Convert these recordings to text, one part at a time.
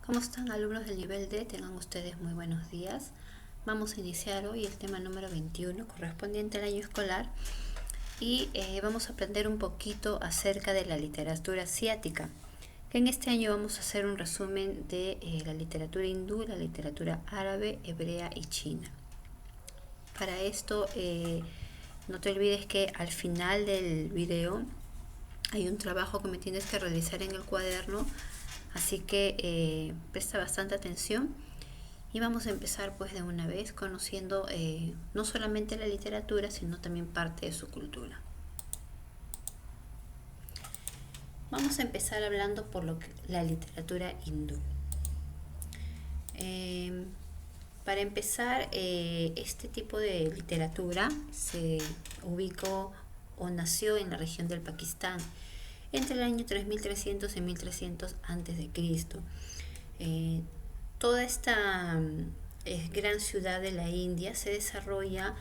¿Cómo están, alumnos del nivel D? Tengan ustedes muy buenos días. Vamos a iniciar hoy el tema número 21 correspondiente al año escolar y vamos a aprender un poquito acerca de la literatura asiática. Que en este año vamos a hacer un resumen de la literatura hindú, la literatura árabe, hebrea y china. Para esto, no te olvides que al final del video hay un trabajo que me tienes que realizar en el cuaderno, así que presta bastante atención y vamos a empezar pues de una vez conociendo no solamente la literatura, sino también parte de su cultura. Vamos a empezar hablando por la literatura hindú. Para empezar, este tipo de literatura se ubicó o nació en la región del Pakistán entre el año 3300 y 1300 a.C. Toda esta gran ciudad de la India se desarrolla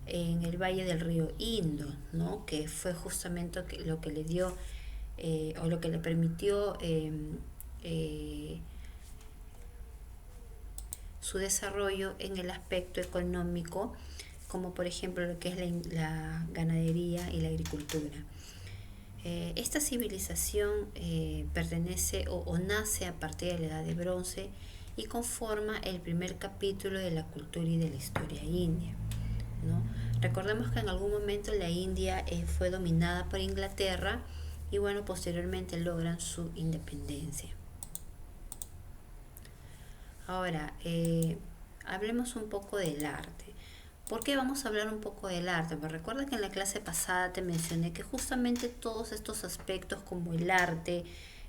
en el valle del río Indo, ¿no? Que fue justamente lo que le dio o lo que le permitió su desarrollo en el aspecto económico, como por ejemplo lo que es la ganadería y la agricultura. Esta civilización pertenece o nace a partir de la Edad de Bronce y conforma el primer capítulo de la cultura y de la historia india, ¿no? Recordemos que en algún momento la India fue dominada por Inglaterra y bueno, posteriormente logran su independencia. Ahora, hablemos un poco del arte. ¿Por qué vamos a hablar un poco del arte? Pues recuerda que en la clase pasada te mencioné que justamente todos estos aspectos como el arte,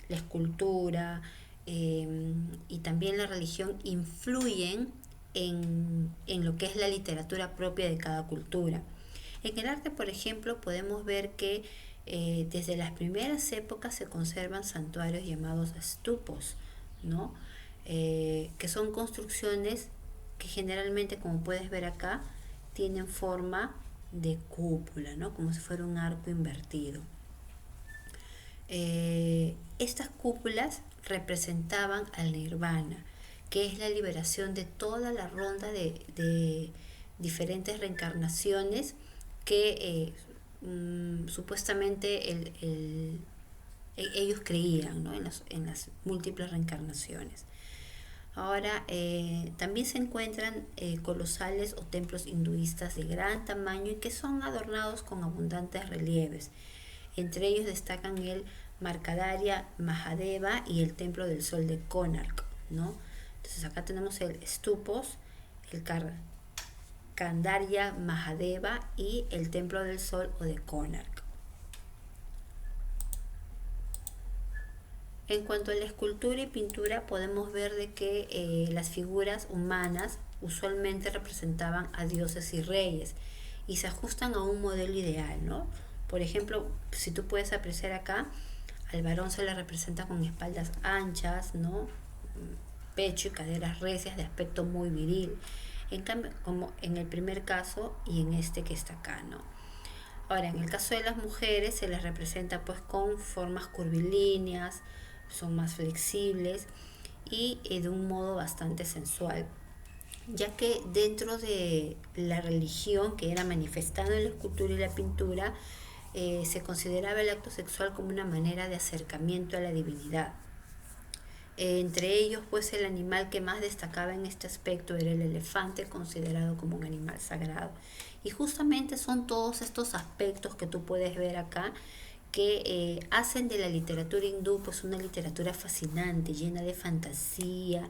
la escultura y también la religión influyen en lo que es la literatura propia de cada cultura. En el arte, por ejemplo, podemos ver que desde las primeras épocas se conservan santuarios llamados stupos, ¿no? Que son construcciones que generalmente, como puedes ver acá, tienen forma de cúpula, ¿no? Como si fuera un arco invertido. Estas cúpulas representaban al nirvana, que es la liberación de toda la ronda de diferentes reencarnaciones que supuestamente ellos creían, ¿no? en las múltiples reencarnaciones. Ahora, también se encuentran colosales o templos hinduistas de gran tamaño y que son adornados con abundantes relieves. Entre ellos destacan el Markandeya Mahadeva y el Templo del Sol de Konark, ¿no? Entonces acá tenemos el Stupos, el Markandeya Mahadeva y el Templo del Sol o de Konark. En cuanto a la escultura y pintura, podemos ver de que las figuras humanas usualmente representaban a dioses y reyes y se ajustan a un modelo ideal, ¿no? Por ejemplo, si tú puedes apreciar acá, al varón se le representa con espaldas anchas, ¿no? Pecho y caderas recias de aspecto muy viril. En cambio, como en el primer caso y en este que está acá, ¿no? Ahora, en el caso de las mujeres se les representa pues con formas curvilíneas, son más flexibles y de un modo bastante sensual, ya que dentro de la religión que era manifestada en la escultura y la pintura, se consideraba el acto sexual como una manera de acercamiento a la divinidad. Entre ellos, pues el animal que más destacaba en este aspecto era el elefante, considerado como un animal sagrado. Y justamente son todos estos aspectos que tú puedes ver acá que hacen de la literatura hindú pues una literatura fascinante, llena de fantasía,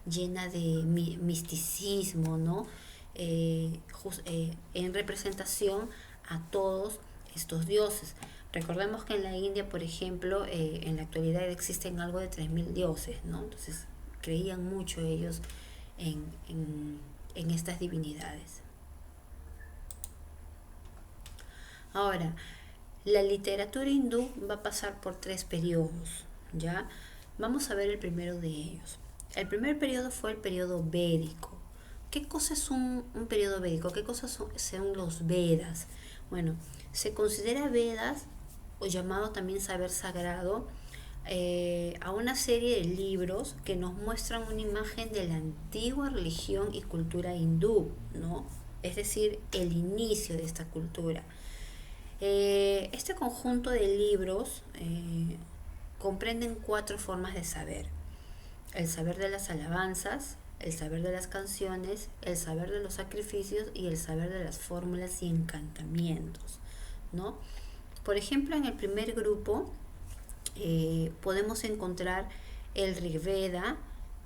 llena de misticismo, ¿no? En representación a todos estos dioses. Recordemos que en la India, por ejemplo, en la actualidad existen algo de 3000 dioses, ¿no? Entonces creían mucho ellos en estas divinidades. Ahora, la literatura hindú va a pasar por 3 periodos, ¿ya? Vamos a ver el primero de ellos. El primer periodo fue el periodo védico. ¿Qué cosa es un periodo védico? ¿Qué cosas son los Vedas? Bueno, se considera Vedas, o llamado también saber sagrado, a una serie de libros que nos muestran una imagen de la antigua religión y cultura hindú, ¿no? Es decir, el inicio de esta cultura. Este conjunto de libros comprenden cuatro formas de saber: el saber de las alabanzas, el saber de las canciones, el saber de los sacrificios y el saber de las fórmulas y encantamientos, ¿no? Por ejemplo, en el primer grupo podemos encontrar el Rigveda,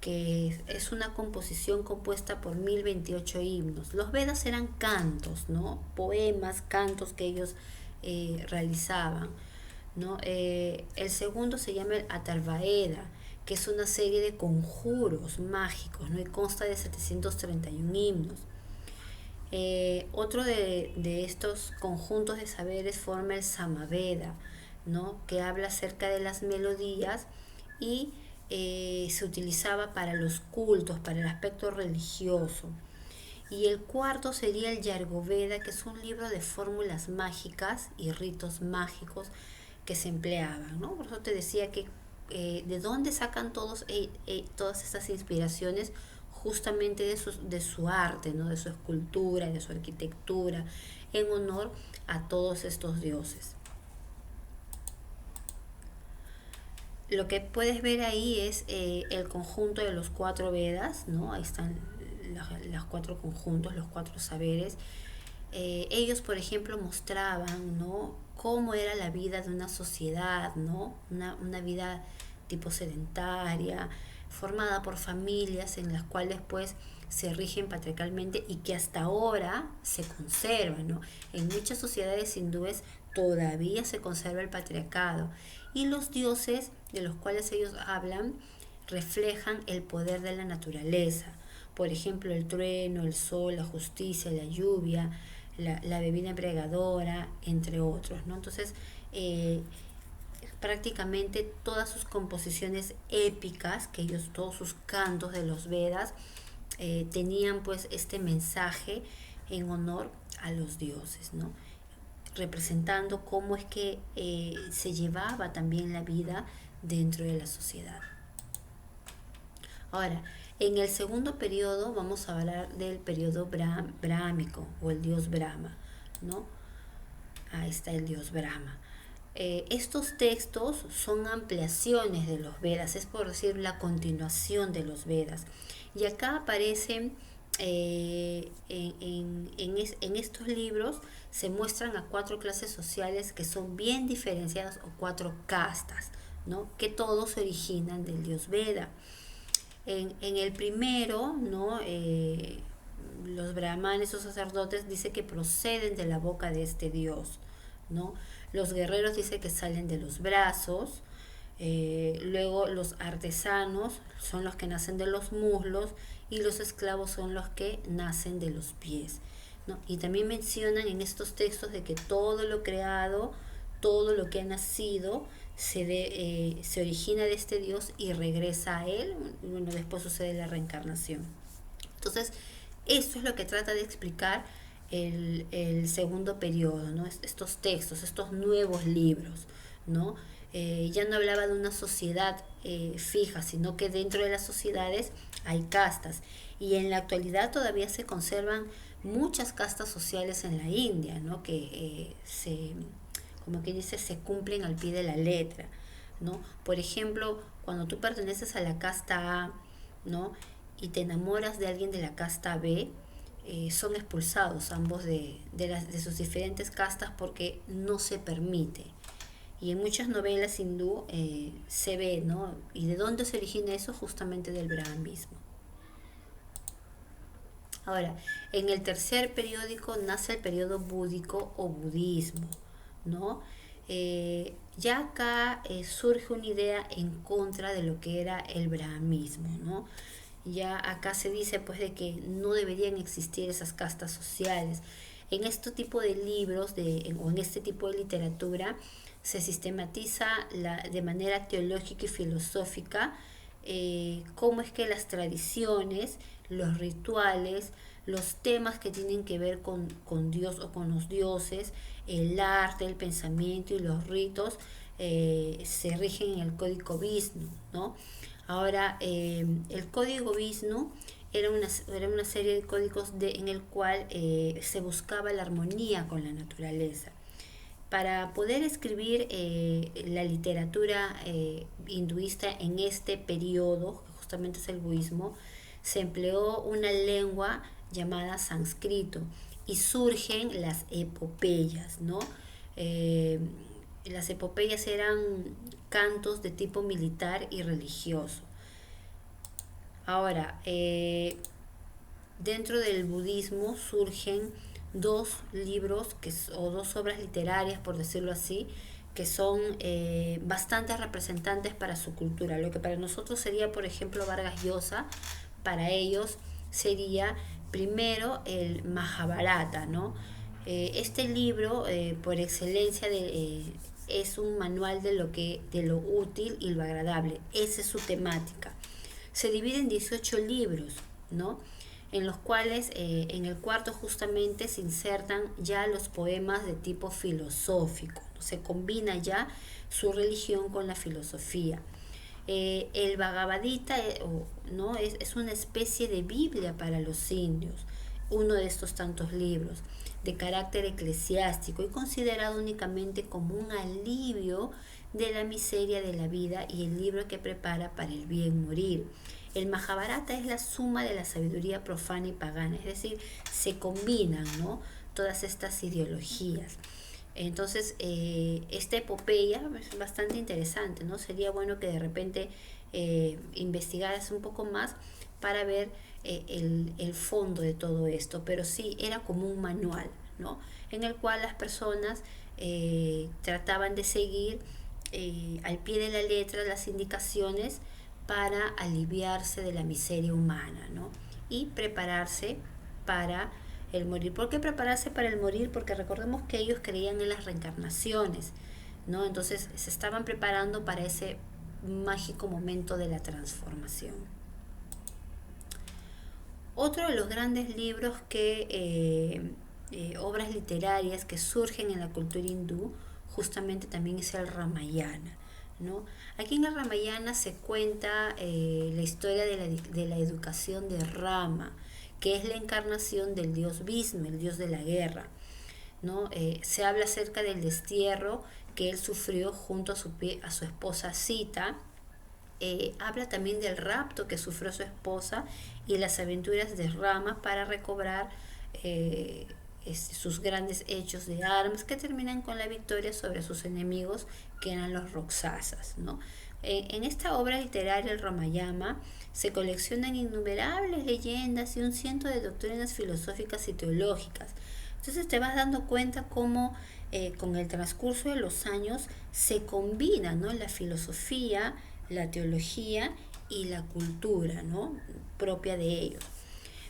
que es una composición compuesta por 1028 himnos. Los Vedas eran cantos, ¿no? Poemas, cantos que ellos realizaban, ¿no? El segundo se llama el Atharvaeda, que es una serie de conjuros mágicos, ¿no? Y consta de 731 himnos. Otro de estos conjuntos de saberes forma el Samaveda, ¿no? Que habla acerca de las melodías y se utilizaba para los cultos, para el aspecto religioso. Y el cuarto sería el Yargoveda, que es un libro de fórmulas mágicas y ritos mágicos que se empleaban, ¿no? Por eso te decía que de dónde sacan todas estas inspiraciones, justamente de su arte, ¿no? De su escultura, de su arquitectura, en honor a todos estos dioses. Lo que puedes ver ahí es el conjunto de los cuatro Vedas, ¿no? Ahí están los cuatro conjuntos, los cuatro saberes. Ellos, por ejemplo, mostraban, ¿no? Cómo era la vida de una sociedad, ¿no? Una vida tipo sedentaria, formada por familias en las cuales pues se rigen patriarcalmente y que hasta ahora se conservan, ¿no? En muchas sociedades hindúes todavía se conserva el patriarcado y los dioses de los cuales ellos hablan reflejan el poder de la naturaleza. Por ejemplo, el trueno, el sol, la justicia, la lluvia, la bebida embriagadora, entre otros, ¿no? Entonces, prácticamente todas sus composiciones épicas, que ellos, todos sus cantos de los Vedas, tenían pues este mensaje en honor a los dioses, ¿no? Representando cómo es que se llevaba también la vida dentro de la sociedad. Ahora, en el segundo periodo vamos a hablar del periodo brahmico o el dios Brahma, ¿no? Ahí está el dios Brahma. Estos textos son ampliaciones de los Vedas, es por decir la continuación de los Vedas. Y acá aparecen, en estos libros se muestran a cuatro clases sociales que son bien diferenciadas, o cuatro castas, ¿no? Que todos se originan del dios Veda. En el primero, ¿no? Los brahmanes o sacerdotes dice que proceden de la boca de este dios, ¿no? Los guerreros dice que salen de los brazos. Luego los artesanos son los que nacen de los muslos y los esclavos son los que nacen de los pies, ¿no? Y también mencionan en estos textos de que todo lo creado, todo lo que ha nacido, se origina de este Dios y regresa a él. Bueno, después sucede la reencarnación. Entonces, esto es lo que trata de explicar el segundo periodo, ¿no? Estos textos, estos nuevos libros, ¿no? Ya no hablaba de una sociedad fija, sino que dentro de las sociedades hay castas. Y en la actualidad todavía se conservan muchas castas sociales en la India, ¿no? Que como que dice, se cumplen al pie de la letra, ¿no? Por ejemplo, cuando tú perteneces a la casta A, ¿no? Y te enamoras de alguien de la casta B, son expulsados ambos de sus diferentes castas porque no se permite. Y en muchas novelas hindú se ve, ¿no? ¿Y de dónde se origina eso? Justamente del brahmanismo. Ahora, en el tercer periódico nace el periodo búdico o budismo, ¿no? Ya acá surge una idea en contra de lo que era el brahmanismo, ¿no? Ya acá se dice pues de que no deberían existir esas castas sociales. En este tipo de libros o en este tipo de literatura se sistematiza de manera teológica y filosófica cómo es que las tradiciones, los rituales, los temas que tienen que ver con Dios o con los dioses, el arte, el pensamiento y los ritos se rigen en el código Vishnu, ¿no? Ahora, el código Vishnu era una serie de códigos en el cual se buscaba la armonía con la naturaleza. Para poder escribir la literatura hinduista en este periodo, que justamente es el budismo, se empleó una lengua llamada sánscrito y surgen las epopeyas, ¿no? Eh, las epopeyas eran cantos de tipo militar y religioso. Ahora, dentro del budismo surgen dos libros o dos obras literarias, por decirlo así, que son bastante representantes para su cultura. Lo que para nosotros sería, por ejemplo, Vargas Llosa, para ellos sería primero el Mahabharata, ¿no? Este libro, por excelencia, es un manual de lo útil y lo agradable. Esa es su temática. Se divide en 18 libros, ¿no? En los cuales en el cuarto justamente se insertan ya los poemas de tipo filosófico, ¿no? Se combina ya su religión con la filosofía. El Bhagavad Gita, ¿no? Es una especie de Biblia para los indios, uno de estos tantos libros de carácter eclesiástico y considerado únicamente como un alivio de la miseria de la vida y el libro que prepara para el bien morir. El Mahabharata es la suma de la sabiduría profana y pagana, es decir, se combinan, ¿no?, todas estas ideologías. Entonces, esta epopeya es bastante interesante, ¿no? Sería bueno que de repente investigaras un poco más para ver el fondo de todo esto, pero sí, era como un manual, ¿no?, en el cual las personas trataban de seguir al pie de la letra las indicaciones para aliviarse de la miseria humana, ¿no?, y prepararse para el morir. ¿Por qué prepararse para el morir? Porque recordemos que ellos creían en las reencarnaciones, ¿no? Entonces se estaban preparando para ese mágico momento de la transformación. Otro de los grandes libros obras literarias que surgen en la cultura hindú, justamente también es el Ramayana, ¿no? Aquí en el Ramayana se cuenta la historia de la educación de Rama, que es la encarnación del dios Vishnu, el dios de la guerra, ¿no? Se habla acerca del destierro que él sufrió junto a su esposa Sita. Habla también del rapto que sufrió su esposa y las aventuras de Rama para recobrar sus grandes hechos de armas que terminan con la victoria sobre sus enemigos, que eran los Roxasas, ¿no? En esta obra literaria, el Ramayana, se coleccionan innumerables leyendas y un ciento de doctrinas filosóficas y teológicas. Entonces te vas dando cuenta cómo con el transcurso de los años se combina, ¿no?, la filosofía, la teología y la cultura, ¿no?, propia de ellos.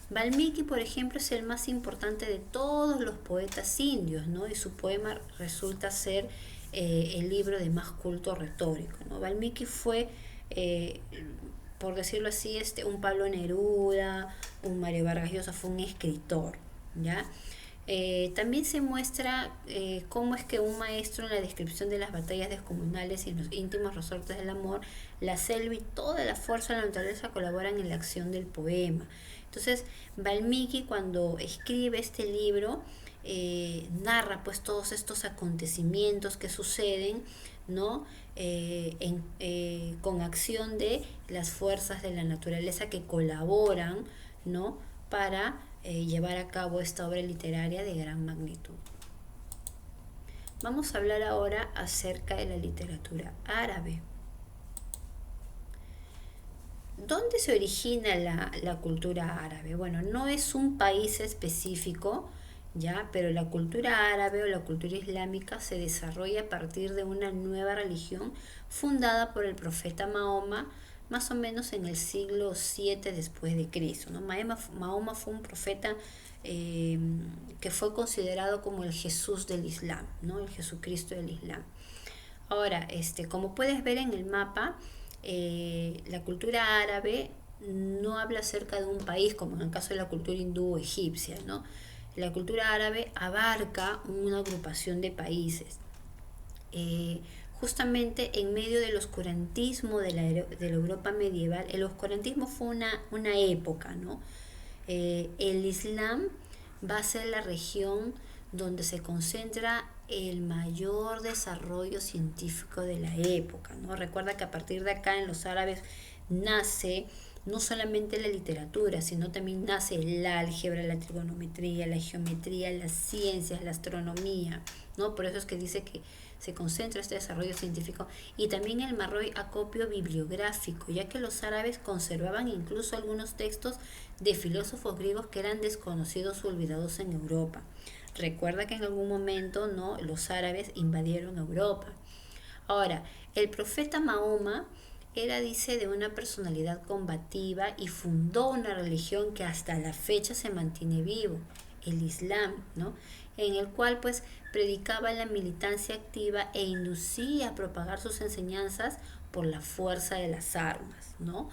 Valmiki, por ejemplo, es el más importante de todos los poetas indios, ¿no?, y su poema resulta ser el libro de más culto retórico, ¿no? Valmiki fue, por decirlo así, un Pablo Neruda, un Mario Vargas Llosa, fue un escritor, ¿ya? También se muestra cómo es que un maestro en la descripción de las batallas descomunales y en los íntimos resortes del amor, la selva y toda la fuerza de la naturaleza colaboran en la acción del poema. Entonces, Valmiki, cuando escribe este libro, narra pues todos estos acontecimientos que suceden, ¿no?, con acción de las fuerzas de la naturaleza que colaboran, ¿no?, para llevar a cabo esta obra literaria de gran magnitud. Vamos a hablar ahora acerca de la literatura árabe. ¿Dónde se origina la cultura árabe? Bueno, no es un país específico, ¿ya?, pero la cultura árabe o la cultura islámica se desarrolla a partir de una nueva religión fundada por el profeta Mahoma, más o menos en el siglo 7 después de Cristo, ¿no? Mahoma fue un profeta que fue considerado como el Jesús del Islam, ¿no?, el Jesucristo del Islam. Ahora, como puedes ver en el mapa, la cultura árabe no habla acerca de un país como en el caso de la cultura hindú o egipcia, ¿no? La cultura árabe abarca una agrupación de países. justamente en medio del oscurantismo de la Europa medieval. El oscurantismo fue una época, ¿no? El Islam va a ser la región donde se concentra el mayor desarrollo científico de la época, ¿no? Recuerda que a partir de acá en los árabes nace no solamente la literatura, sino también nace el álgebra, la trigonometría, la geometría, las ciencias, la astronomía, ¿no? Por eso es que dice que se concentra este desarrollo científico, y también el mayor acopio bibliográfico, ya que los árabes conservaban incluso algunos textos de filósofos griegos que eran desconocidos o olvidados en Europa. Recuerda que en algún momento, ¿no?, los árabes invadieron Europa. Ahora, el profeta Mahoma era, dice, de una personalidad combativa y fundó una religión que hasta la fecha se mantiene vivo, el Islam, ¿no? En el cual pues predicaba la militancia activa e inducía a propagar sus enseñanzas por la fuerza de las armas, ¿no?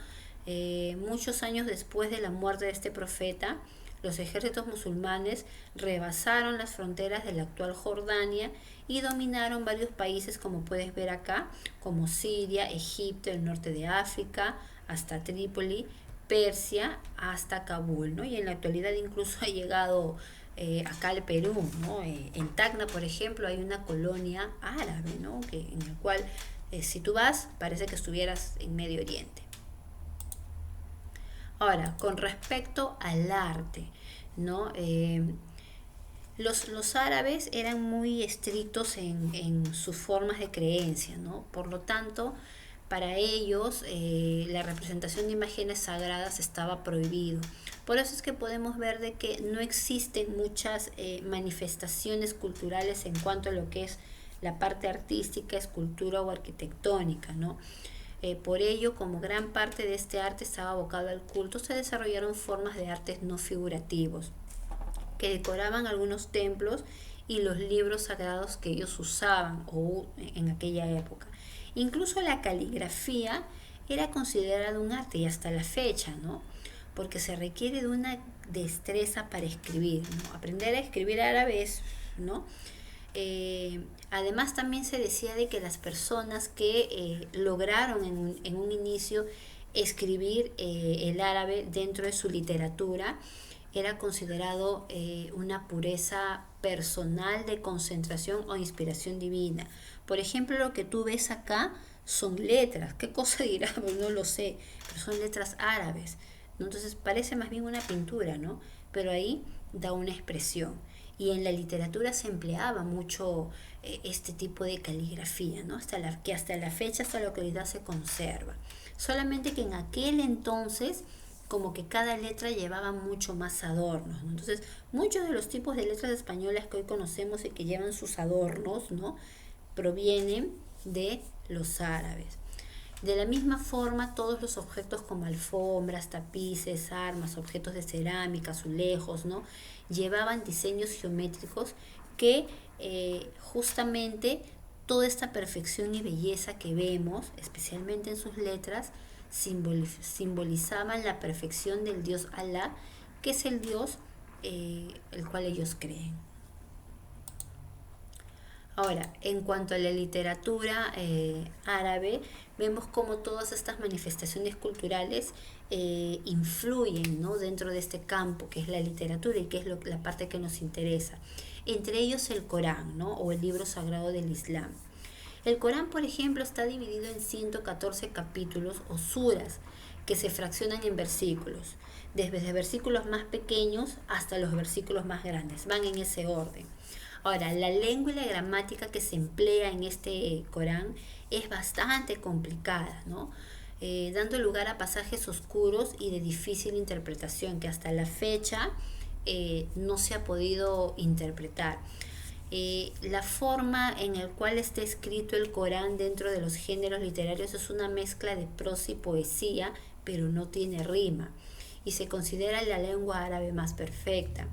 Muchos años después de la muerte de este profeta, los ejércitos musulmanes rebasaron las fronteras de la actual Jordania y dominaron varios países, como puedes ver acá, como Siria, Egipto, el norte de África, hasta Trípoli, Persia, hasta Kabul, ¿no? Y en la actualidad incluso ha llegado acá al Perú, ¿no? En Tacna, por ejemplo, hay una colonia árabe, ¿no? En la cual, si tú vas, parece que estuvieras en Medio Oriente. Ahora, con respecto al arte, ¿no? Los árabes eran muy estrictos en sus formas de creencia, ¿no? Por lo tanto, para ellos la representación de imágenes sagradas estaba prohibido. Por eso es que podemos ver de que no existen muchas manifestaciones culturales en cuanto a lo que es la parte artística, escultura o arquitectónica, ¿no? Por ello, como gran parte de este arte estaba abocado al culto, se desarrollaron formas de artes no figurativos que decoraban algunos templos y los libros sagrados que ellos usaban en aquella época. Incluso la caligrafía era considerada un arte, y hasta la fecha, ¿no? Porque se requiere de una destreza para escribir, ¿no? Aprender a escribir árabe es, ¿no? Además también se decía de que las personas que lograron en un inicio escribir el árabe dentro de su literatura era considerado una pureza personal de concentración o inspiración divina. Por ejemplo, lo que tú ves acá son letras. ¿Qué cosa dirá? Pues no lo sé, pero son letras árabes, ¿no? Entonces parece más bien una pintura, ¿no? Pero ahí da una expresión. Y en la literatura se empleaba mucho este tipo de caligrafía, ¿no? Que hasta la fecha, hasta la actualidad se conserva. Solamente que en aquel entonces como que cada letra llevaba mucho más adornos, ¿no? Entonces, muchos de los tipos de letras españolas que hoy conocemos y que llevan sus adornos, ¿no?, provienen de los árabes. De la misma forma, todos los objetos como alfombras, tapices, armas, objetos de cerámica, azulejos, ¿no?, llevaban diseños geométricos que justamente toda esta perfección y belleza que vemos, especialmente en sus letras, simbolizaban la perfección del Dios Alá, que es el Dios el cual ellos creen. Ahora, en cuanto a la literatura árabe, vemos cómo todas estas manifestaciones culturales influyen, ¿no?, dentro de este campo que es la literatura y que es la parte que nos interesa. Entre ellos el Corán, ¿no?, o el libro sagrado del Islam. El Corán, por ejemplo, está dividido en 114 capítulos o suras que se fraccionan en versículos, desde versículos más pequeños hasta los versículos más grandes, van en ese orden. Ahora, la lengua y la gramática que se emplea en este Corán es bastante complicada, ¿no? Dando lugar a pasajes oscuros y de difícil interpretación que hasta la fecha no se ha podido interpretar. La forma en la cual está escrito el Corán dentro de los géneros literarios es una mezcla de prosa y poesía, pero no tiene rima, y se considera la lengua árabe más perfecta.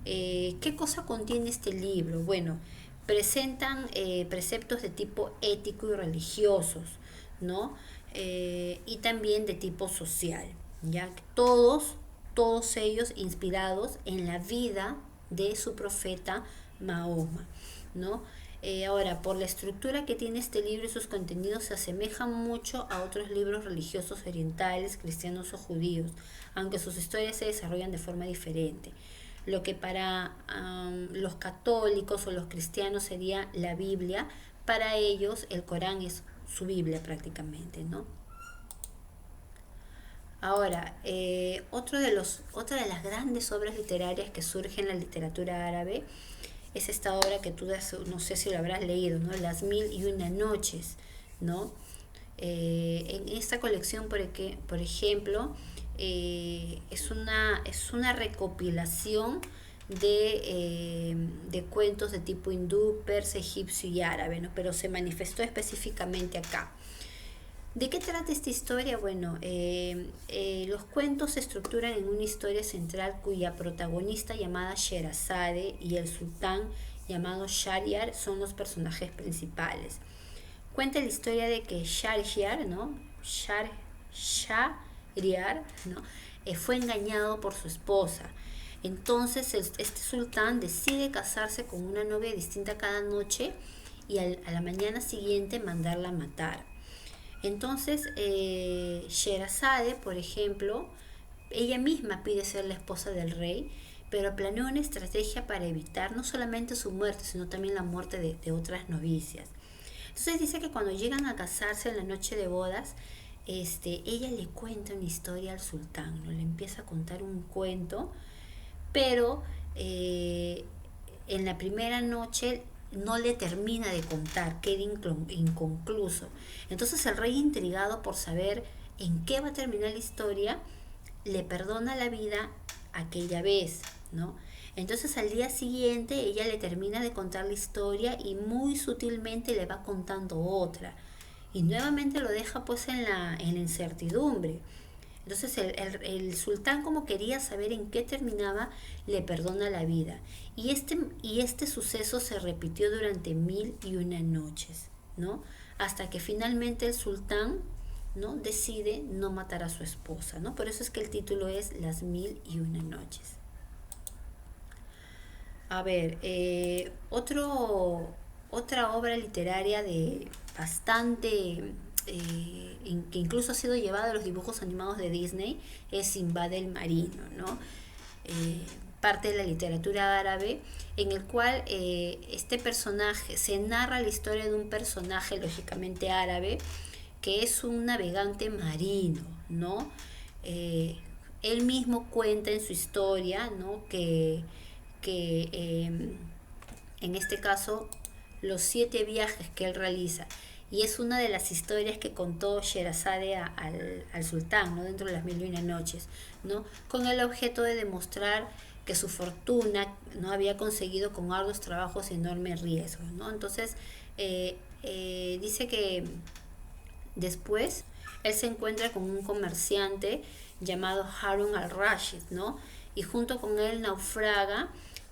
¿Qué cosa contiene este libro? Bueno, presentan preceptos de tipo ético y religiosos, ¿no? Y también de tipo social, ya que todos ellos inspirados en la vida de su profeta Mahoma, ¿no? Ahora, por la estructura que tiene este libro y sus contenidos se asemejan mucho a otros libros religiosos orientales, cristianos o judíos, aunque sus historias se desarrollan de forma diferente. Lo que para los católicos o los cristianos sería la Biblia, para ellos el Corán es su Biblia prácticamente, ¿no? Ahora, otra de las grandes obras literarias que surge en la literatura árabe es esta obra que tú no sé si lo habrás leído, ¿no? Las Mil y Una Noches, ¿no? En esta colección, por ejemplo, es una recopilación de cuentos de tipo hindú, persa, egipcio y árabe, ¿no? Pero se manifestó específicamente acá. ¿De qué trata esta historia? Bueno, los cuentos se estructuran en una historia central cuya protagonista llamada Sherazade y el sultán llamado Shahryar son los personajes principales. Cuenta la historia de que Shahryar, ¿no? Shahryar, ¿no? Fue engañado por su esposa. Entonces este sultán decide casarse con una novia distinta cada noche y a la mañana siguiente mandarla a matar. Entonces, Sherazade, por ejemplo, ella misma pide ser la esposa del rey, pero planea una estrategia para evitar no solamente su muerte, sino también la muerte de otras novicias. Entonces dice que cuando llegan a casarse en la noche de bodas, ella le cuenta una historia al sultán, ¿no? Le empieza a contar un cuento, pero en la primera noche no le termina de contar, queda inconcluso. Entonces el rey, intrigado por saber en qué va a terminar la historia, le perdona la vida aquella vez, ¿no? Entonces al día siguiente ella le termina de contar la historia y muy sutilmente le va contando otra. Y nuevamente lo deja pues en la incertidumbre. Entonces el sultán, como quería saber en qué terminaba, le perdona la vida. Y este suceso se repitió durante 1001 noches, ¿no? Hasta que finalmente el sultán, ¿no?, decide no matar a su esposa, ¿no? Por eso es que el título es Las 1001 noches. A ver, otra obra literaria de bastante que incluso ha sido llevada a los dibujos animados de Disney es Sinbad el Marino, ¿no? Parte de la literatura árabe, en el cual este personaje, se narra la historia de un personaje lógicamente árabe que es un navegante marino, ¿no? Él mismo cuenta en su historia, ¿no?, que en este caso los 7 viajes que él realiza, y es una de las historias que contó Sherazade al sultán, ¿no?, dentro de las 1001 noches, ¿no?, con el objeto de demostrar que su fortuna no había conseguido con arduos trabajos y enormes riesgos, ¿no? Entonces dice que después él se encuentra con un comerciante llamado Harun al-Rashid, ¿no? Y junto con él naufraga,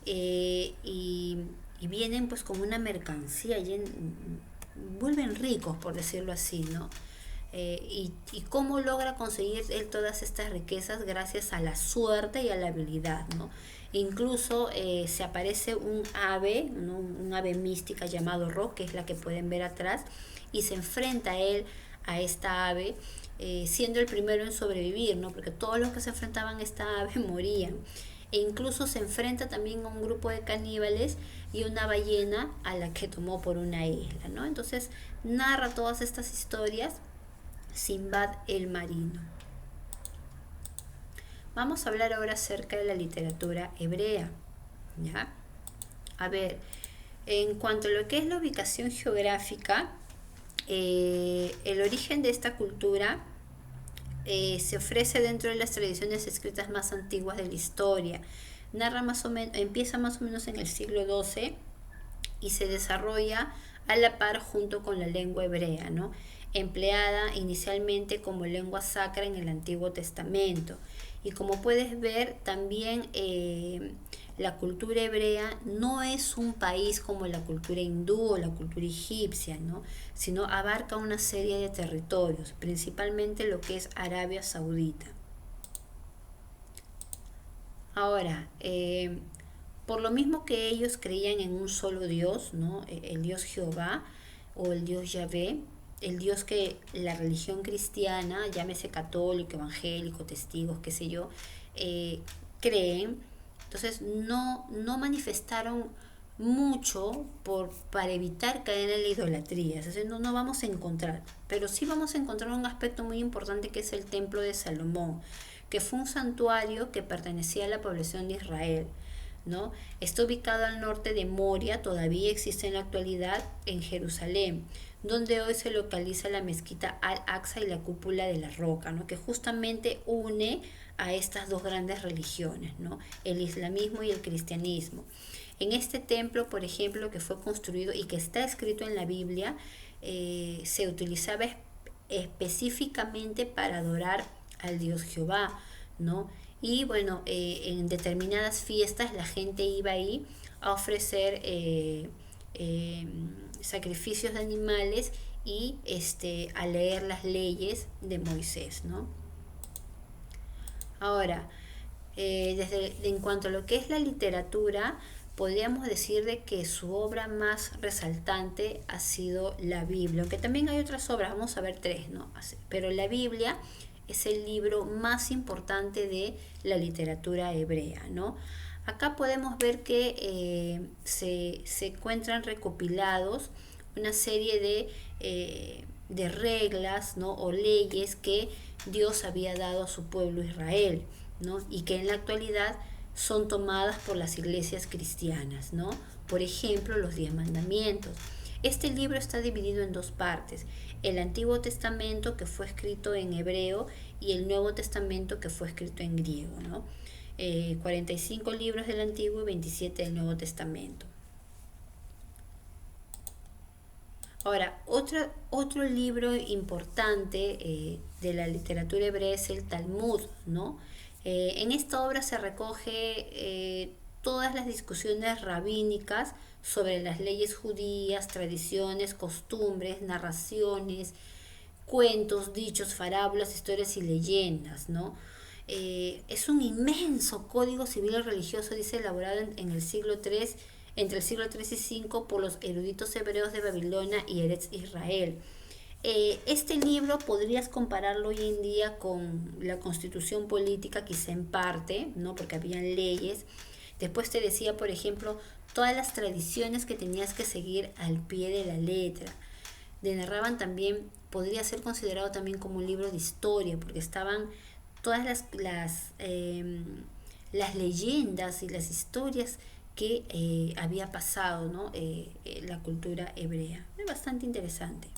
y vienen pues con una mercancía, vuelven ricos, por decirlo así, ¿no? Y cómo logra conseguir él todas estas riquezas gracias a la suerte y a la habilidad, ¿no? Incluso se aparece un ave, ¿no?, un ave mística llamado Ro, que es la que pueden ver atrás, y se enfrenta a él, a esta ave, siendo el primero en sobrevivir, ¿no?, porque todos los que se enfrentaban a esta ave morían. E incluso se enfrenta también a un grupo de caníbales y una ballena a la que tomó por una isla, ¿no? Entonces narra todas estas historias Sinbad el Marino. Vamos a hablar ahora acerca de la literatura hebrea, ¿ya? A ver, en cuanto a lo que es la ubicación geográfica, el origen de esta cultura se ofrece dentro de las tradiciones escritas más antiguas de la historia. Narra más o menos, empieza más o menos en el siglo XII y se desarrolla a la par junto con la lengua hebrea, ¿no?, empleada inicialmente como lengua sacra en el Antiguo Testamento. Y como puedes ver, también la cultura hebrea no es un país como la cultura hindú o la cultura egipcia, ¿no?, sino abarca una serie de territorios, principalmente lo que es Arabia Saudita. Ahora, Por lo mismo que ellos creían en un solo Dios, ¿no? El Dios Jehová o el Dios Yahvé, el Dios que la religión cristiana, llámese católico, evangélico, testigos, qué sé yo, creen. Entonces no manifestaron mucho para evitar caer en la idolatría. Entonces no vamos a encontrar, pero sí vamos a encontrar un aspecto muy importante que es el templo de Salomón, que fue un santuario que pertenecía a la población de Israel, ¿no? Está ubicado al norte de Moria, todavía existe en la actualidad en Jerusalén, donde hoy se localiza la mezquita Al-Aqsa y la cúpula de la roca, ¿no? Que justamente une a estas dos grandes religiones, ¿no? El islamismo y el cristianismo. En este templo, por ejemplo, que fue construido y que está escrito en la Biblia, se utilizaba específicamente para adorar al Dios Jehová, ¿no? Y bueno, en determinadas fiestas la gente iba ahí a ofrecer sacrificios de animales y a leer las leyes de Moisés, ¿no? Ahora, en cuanto a lo que es la literatura, podríamos decir de que su obra más resaltante ha sido la Biblia, aunque también hay otras obras, vamos a ver tres, ¿no? Pero la Biblia es el libro más importante de la literatura hebrea, ¿no? Acá podemos ver que se encuentran recopilados una serie de reglas, ¿no? O leyes que Dios había dado a su pueblo Israel, ¿no? Y que en la actualidad son tomadas por las iglesias cristianas, ¿no? Por ejemplo, los 10 mandamientos. Este libro está dividido en dos partes: el Antiguo Testamento, que fue escrito en hebreo, y el Nuevo Testamento, que fue escrito en griego, ¿no? 45 libros del Antiguo y 27 del Nuevo Testamento. Ahora, otro libro importante de la literatura hebrea es el Talmud, ¿no? En esta obra se recoge todas las discusiones rabínicas sobre las leyes judías, tradiciones, costumbres, narraciones, cuentos, dichos, fábulas, historias y leyendas, ¿no? Es un inmenso código civil y religioso, dice, elaborado en el siglo III, entre el siglo 3 y 5 por los eruditos hebreos de Babilonia y Eretz Israel. Este libro podrías compararlo hoy en día con la constitución política, quizá en parte, ¿no? Porque habían leyes. Después te decía, por ejemplo, todas las tradiciones que tenías que seguir al pie de la letra. Narraban también, podría ser considerado también como un libro de historia, porque estaban todas las leyendas y las historias que había pasado, ¿no? La cultura hebrea. Es bastante interesante.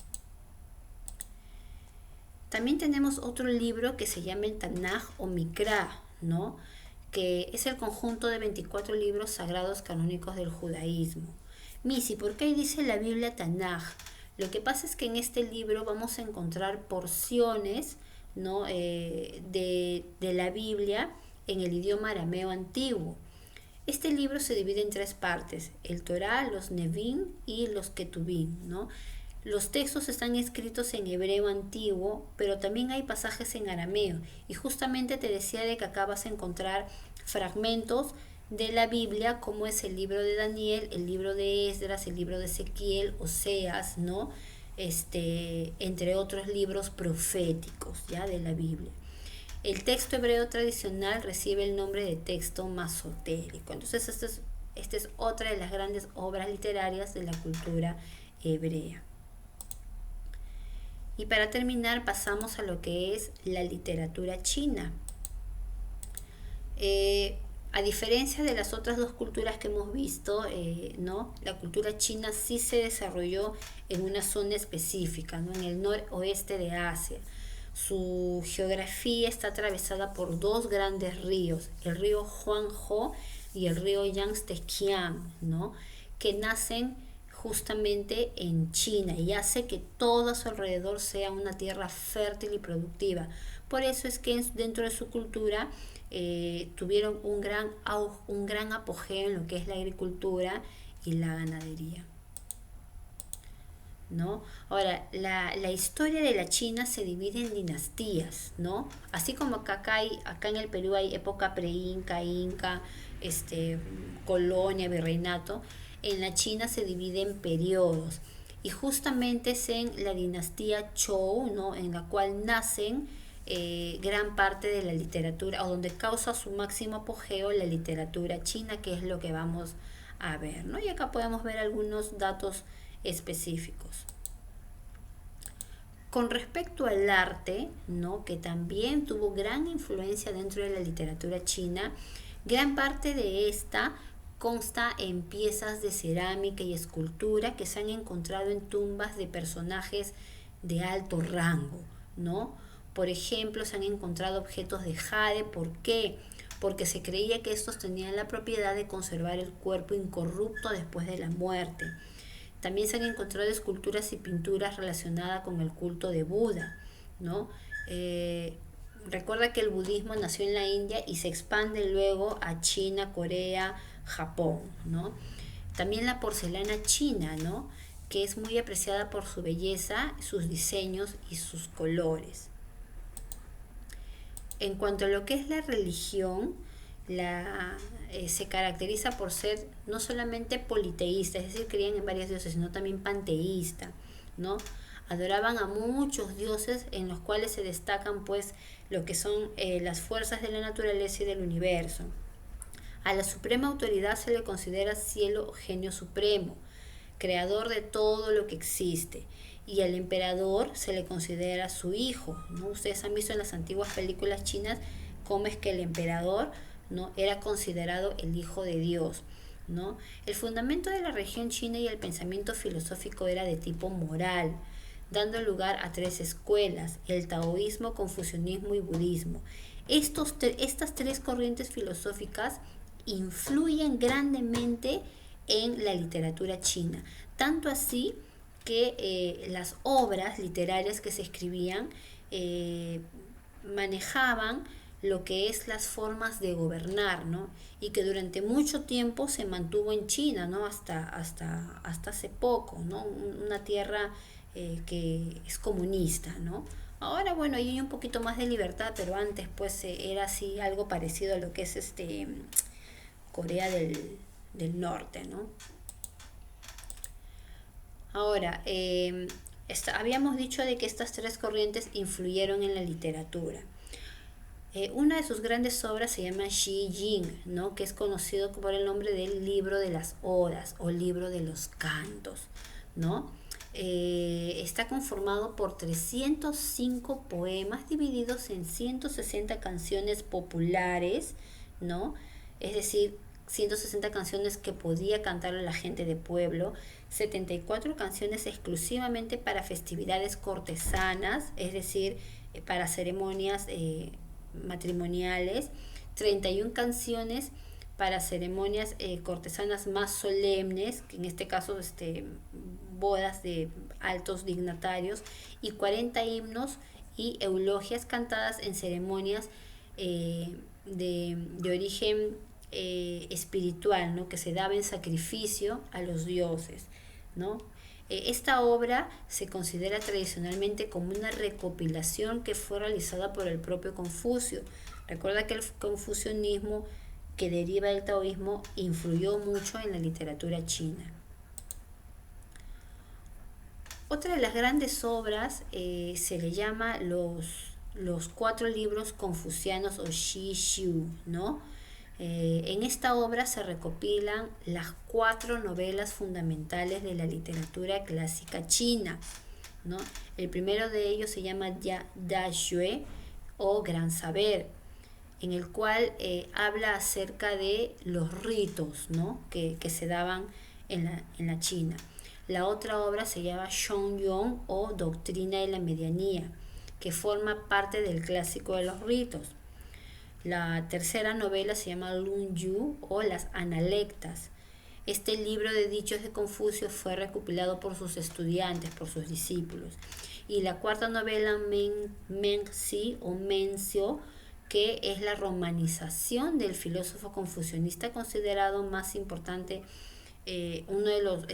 También tenemos otro libro que se llama el Tanaj o Mikra, ¿no? Que es el conjunto de 24 libros sagrados canónicos del judaísmo. Misi, ¿por qué dice la Biblia Tanaj? Lo que pasa es que en este libro vamos a encontrar porciones, ¿no? de la Biblia en el idioma arameo antiguo. Este libro se divide en tres partes: el Torá, los Nevim y los Ketubim, ¿no? Los textos están escritos en hebreo antiguo, pero también hay pasajes en arameo. Y justamente te decía de que acá vas a encontrar fragmentos de la Biblia, como es el libro de Daniel, el libro de Esdras, el libro de Ezequiel, Oseas, ¿no? Entre otros libros proféticos, ¿ya? De la Biblia. El texto hebreo tradicional recibe el nombre de texto masotérico. Entonces, esta es otra de las grandes obras literarias de la cultura hebrea. Y para terminar, pasamos a lo que es la literatura china. A diferencia de las otras dos culturas que hemos visto, ¿no? La cultura china sí se desarrolló en una zona específica, ¿no? En el noroeste de Asia. Su geografía está atravesada por dos grandes ríos, el río Huanghe y el río Yangtze-Kiang, ¿no? Que nacen justamente en China y hace que todo a su alrededor sea una tierra fértil y productiva. Por eso es que dentro de su cultura tuvieron un gran apogeo en lo que es la agricultura y la ganadería. ¿no? Ahora, la historia de la China se divide en dinastías, ¿no? Así como acá en el Perú hay época pre-inca, inca, colonia, virreinato, en la China se divide en periodos. Y justamente es en la dinastía Zhou, ¿no? En la cual nacen gran parte de la literatura, o donde causa su máximo apogeo la literatura china, que es lo que vamos a ver, ¿no? Y acá podemos ver algunos datos específicos. Con respecto al arte, ¿no? Que también tuvo gran influencia dentro de la literatura china, gran parte de esta consta en piezas de cerámica y escultura que se han encontrado en tumbas de personajes de alto rango, ¿no? Por ejemplo, se han encontrado objetos de jade. ¿Por qué? Porque se creía que estos tenían la propiedad de conservar el cuerpo incorrupto después de la muerte. También se han encontrado esculturas y pinturas relacionadas con el culto de Buda, ¿no? Recuerda que el budismo nació en la India y se expande luego a China, Corea, Japón, ¿no? También la porcelana china, ¿no? Que es muy apreciada por su belleza, sus diseños y sus colores. En cuanto a lo que es la religión, se caracteriza por ser no solamente politeísta, es decir, creían en varios dioses, sino también panteísta, ¿no? Adoraban a muchos dioses, en los cuales se destacan pues lo que son las fuerzas de la naturaleza y del universo. A la suprema autoridad se le considera cielo o genio supremo, creador de todo lo que existe. Y al emperador se le considera su hijo, ¿no? Ustedes han visto en las antiguas películas chinas cómo es que el emperador, ¿no? Era considerado el hijo de Dios, ¿no? El fundamento de la religión china y el pensamiento filosófico era de tipo moral, dando lugar a tres escuelas: el taoísmo, confucianismo y budismo. Estas tres corrientes filosóficas influyen grandemente en la literatura china, tanto así que las obras literarias que se escribían manejaban lo que es las formas de gobernar, ¿no? Y que durante mucho tiempo se mantuvo en China, ¿no? Hasta hace poco, ¿no? Una tierra que es comunista, ¿no? Ahora, bueno, hay un poquito más de libertad, pero antes pues era así algo parecido a lo que es Corea del Norte, ¿no? Ahora, habíamos dicho de que estas tres corrientes influyeron en la literatura. Una de sus grandes obras se llama Shi Jing, ¿no? Que es conocido por el nombre del libro de las odas o libro de los cantos, ¿no? Está conformado por 305 poemas divididos en 160 canciones populares, ¿no? Es decir, 160 canciones que podía cantar la gente de pueblo, 74 canciones exclusivamente para festividades cortesanas, es decir, para ceremonias matrimoniales, 31 canciones para ceremonias cortesanas más solemnes, que en este caso bodas de altos dignatarios, y 40 himnos y eulogias cantadas en ceremonias de origen espiritual, ¿no? Que se daba en sacrificio a los dioses, ¿no? Esta obra se considera tradicionalmente como una recopilación que fue realizada por el propio Confucio. Recuerda que el confucianismo, que deriva del taoísmo, influyó mucho en la literatura china. Otra de las grandes obras se le llama los cuatro libros confucianos o Shi Xiu, ¿no? En esta obra se recopilan las cuatro novelas fundamentales de la literatura clásica china, ¿no? El primero de ellos se llama Da Xue o Gran Saber, en el cual habla acerca de los ritos, ¿no? que se daban en la China. La otra obra se llama Shongyong o Doctrina de la Medianía, que forma parte del clásico de los ritos. La tercera novela se llama Lun Yu o Las Analectas. Este libro de dichos de Confucio fue recopilado por sus estudiantes, por sus discípulos. Y la cuarta novela, Menxi o Mencio, que es la romanización del filósofo confucianista considerado más importante uno de los,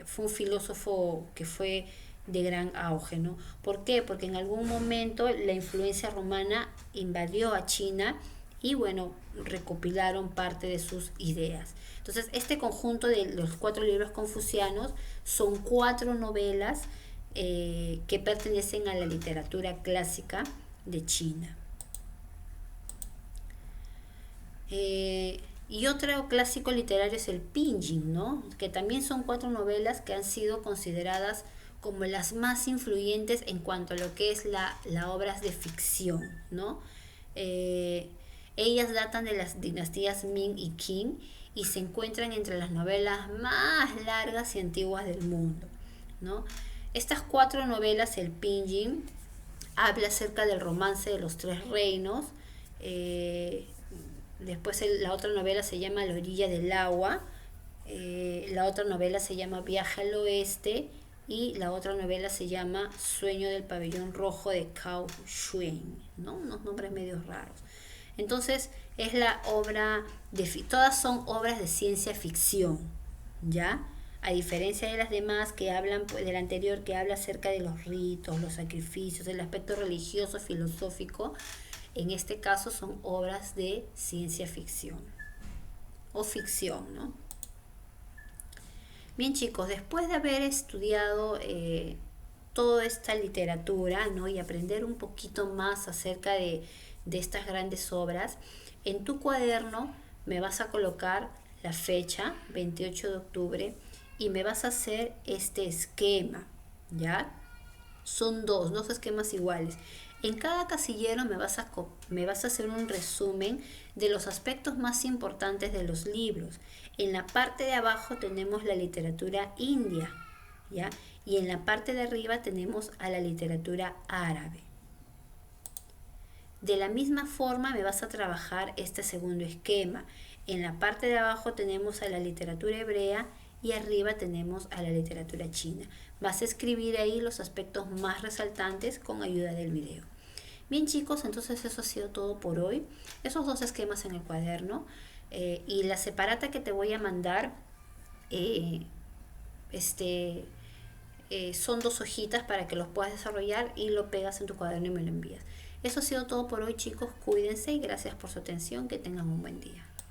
fue un filósofo que fue de gran auge, ¿no? ¿Por qué? Porque en algún momento la influencia romana invadió a China y bueno, recopilaron parte de sus ideas. Entonces, este conjunto de los 4 libros confucianos son 4 novelas que pertenecen a la literatura clásica de China. Y otro clásico literario es el Pinyin, ¿no? Que también son 4 novelas que han sido consideradas como las más influyentes en cuanto a lo que es la obras de ficción, ¿no? Eh, Ellas datan de las dinastías Ming y Qing y se encuentran entre las novelas más largas y antiguas del mundo, ¿no? Estas 4 novelas, el Pinyin, habla acerca del romance de los 3 reinos. Después la otra novela se llama La orilla del agua. La otra novela se llama Viaje al oeste. Y la otra novela se llama Sueño del pabellón rojo de Cao Shuin, ¿no? Unos nombres medio raros. Entonces, es la obra todas son obras de ciencia ficción, ¿ya? A diferencia de las demás que hablan, pues, del anterior, que habla acerca de los ritos, los sacrificios, el aspecto religioso, filosófico, en este caso son obras de ciencia ficción o ficción, ¿no? Bien, chicos, después de haber estudiado toda esta literatura, ¿no? Y aprender un poquito más acerca de estas grandes obras, en tu cuaderno me vas a colocar la fecha, 28 de octubre, y me vas a hacer este esquema, ¿ya? Son dos esquemas iguales. En cada casillero me vas a hacer un resumen de los aspectos más importantes de los libros. En la parte de abajo tenemos la literatura india, ¿ya? Y en la parte de arriba tenemos a la literatura árabe. De la misma forma me vas a trabajar este segundo esquema. En la parte de abajo tenemos a la literatura hebrea y arriba tenemos a la literatura china. Vas a escribir ahí los aspectos más resaltantes con ayuda del video. Bien, chicos, entonces eso ha sido todo por hoy. Esos 2 esquemas en el cuaderno y la separata que te voy a mandar son 2 hojitas para que los puedas desarrollar y lo pegas en tu cuaderno y me lo envías. Eso ha sido todo por hoy, chicos. Cuídense y gracias por su atención. Que tengan un buen día.